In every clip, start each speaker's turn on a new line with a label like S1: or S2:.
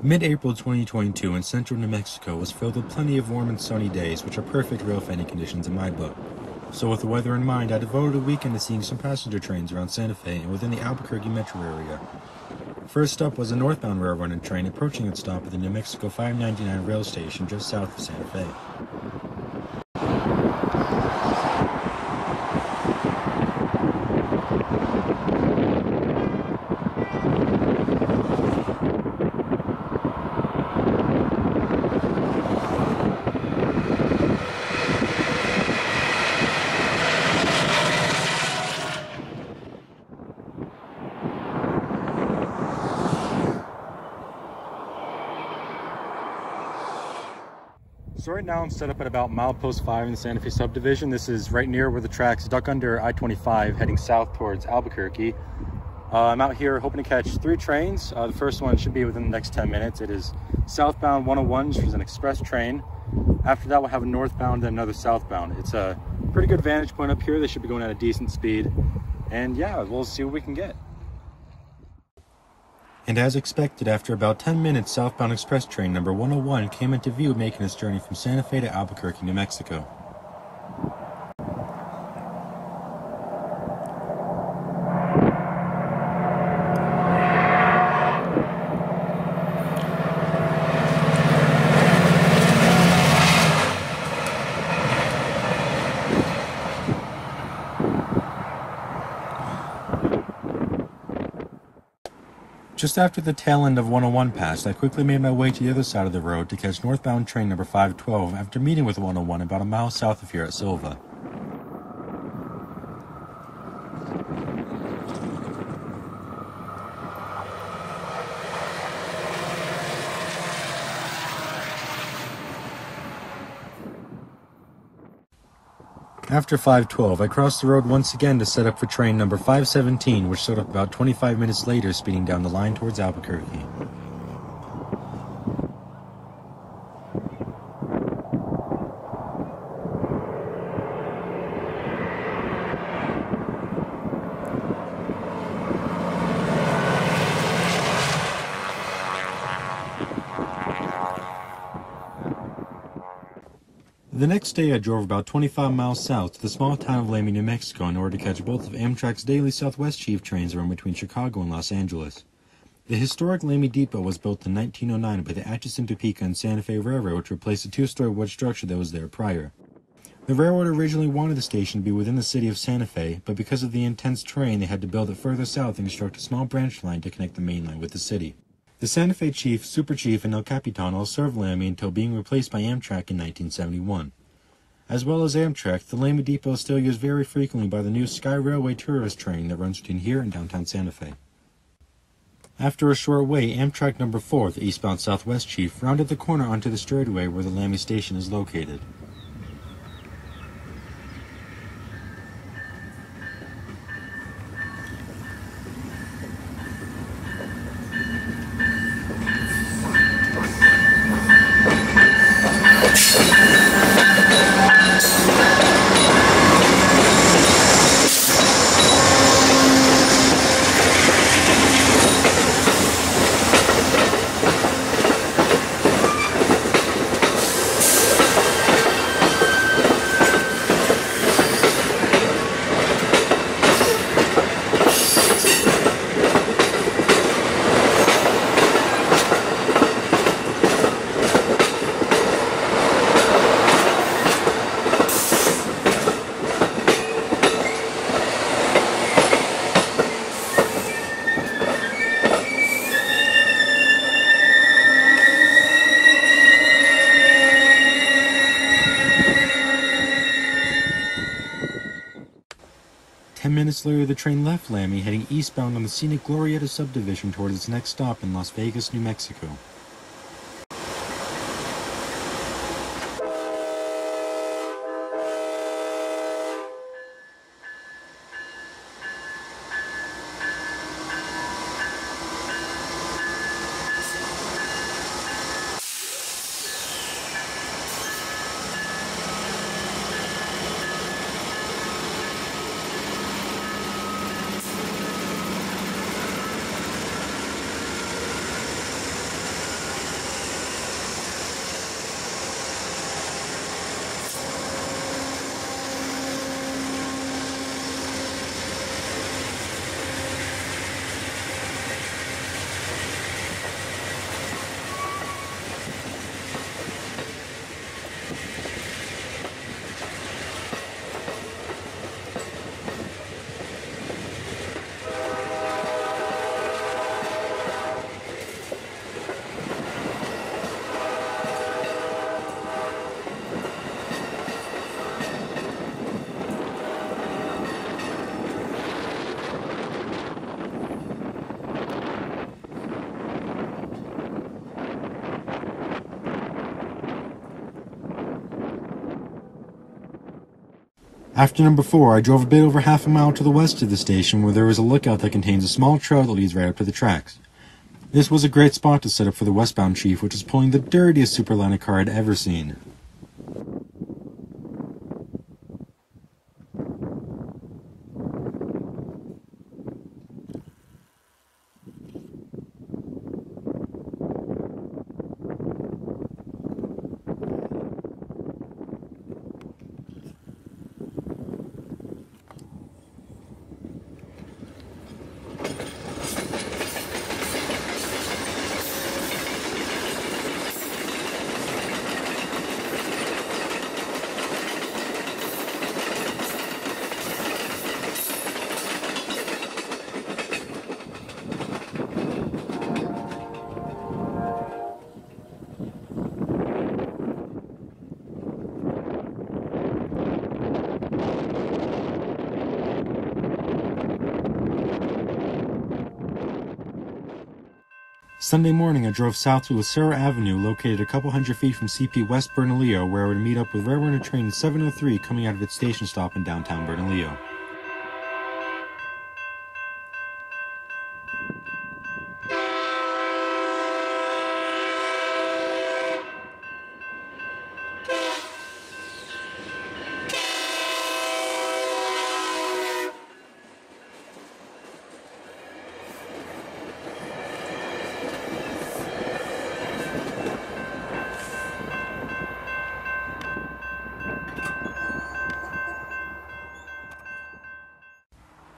S1: Mid-April 2022 in central New Mexico was filled with plenty of warm and sunny days, which are perfect rail fanning conditions in my book. So with the weather in mind, I devoted a weekend to seeing some passenger trains around Santa Fe and within the Albuquerque metro area. First up was a Northbound Railroad train approaching its stop at the New Mexico 599 rail station just south of Santa Fe. So right now I'm set up at about milepost 5 in the Santa Fe subdivision. This is right near where the tracks duck under I-25 heading south towards Albuquerque. I'm out here hoping to catch 3 trains. The first one should be within the next 10 minutes. It is Southbound 101, which is an express train. After that we'll have a northbound and another southbound. It's a pretty good vantage point up here. They should be going at a decent speed. And yeah, we'll see what we can get. And as expected, after about 10 minutes, southbound express train number 101 came into view, making its journey from Santa Fe to Albuquerque, New Mexico. Just after the tail end of 101 passed, I quickly made my way to the other side of the road to catch northbound train number 512 after meeting with 101 about a mile south of here at Silva. After 512, I crossed the road once again to set up for train number 517, which showed up about 25 minutes later, speeding down the line towards Albuquerque. The next day I drove about 25 miles south to the small town of Lamy, New Mexico in order to catch both of Amtrak's daily Southwest Chief trains that run between Chicago and Los Angeles. The historic Lamy Depot was built in 1909 by the Atchison, Topeka, and Santa Fe Railroad to replace the 2-story wood structure that was there prior. The railroad originally wanted the station to be within the city of Santa Fe, but because of the intense terrain they had to build it further south and construct a small branch line to connect the main line with the city. The Santa Fe Chief, Super Chief, and El Capitan all served Lamy until being replaced by Amtrak in 1971. As well as Amtrak, the Lamy Depot is still used very frequently by the new Sky Railway tourist train that runs between here and downtown Santa Fe. After a short wait, Amtrak number 4, the eastbound Southwest Chief, rounded the corner onto the straightaway where the Lamy station is located. Minutes later, the train left Lamy, heading eastbound on the scenic Glorieta subdivision towards its next stop in Las Vegas, New Mexico. After number 4, I drove a bit over half a mile to the west of the station where there is a lookout that contains a small trail that leads right up to the tracks. This was a great spot to set up for the westbound chief, which was pulling the dirtiest Superliner car I'd ever seen. Sunday morning, I drove south to Lucero Avenue, located a couple hundred feet from CP West Bernalillo, where I would meet up with Railroad Train 703 coming out of its station stop in downtown Bernalillo.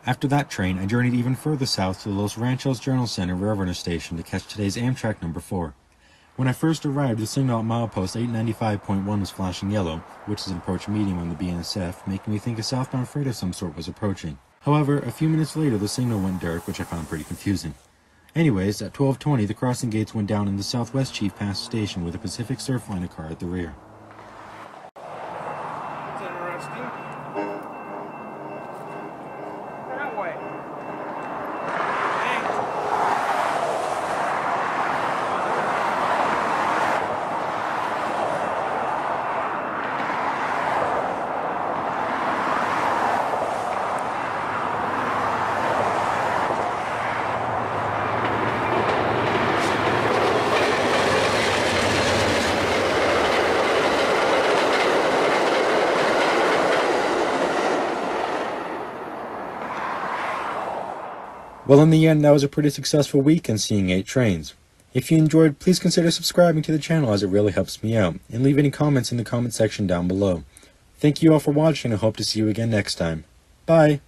S1: After that train, I journeyed even further south to the Los Ranchos Journal Center Railroad Station to catch today's Amtrak number 4. When I first arrived, the signal at milepost 895.1 was flashing yellow, which is an approach medium on the BNSF, making me think a southbound freight of some sort was approaching. However, a few minutes later, the signal went dark, which I found pretty confusing. Anyways, at 12:20, the crossing gates went down and the Southwest Chief passed the station with a Pacific Surfliner car at the rear.
S2: That's interesting. That way.
S1: Well, in the end, that was a pretty successful weekend seeing 8 trains. If you enjoyed, please consider subscribing to the channel as it really helps me out, and leave any comments in the comment section down below. Thank you all for watching and I hope to see you again next time. Bye!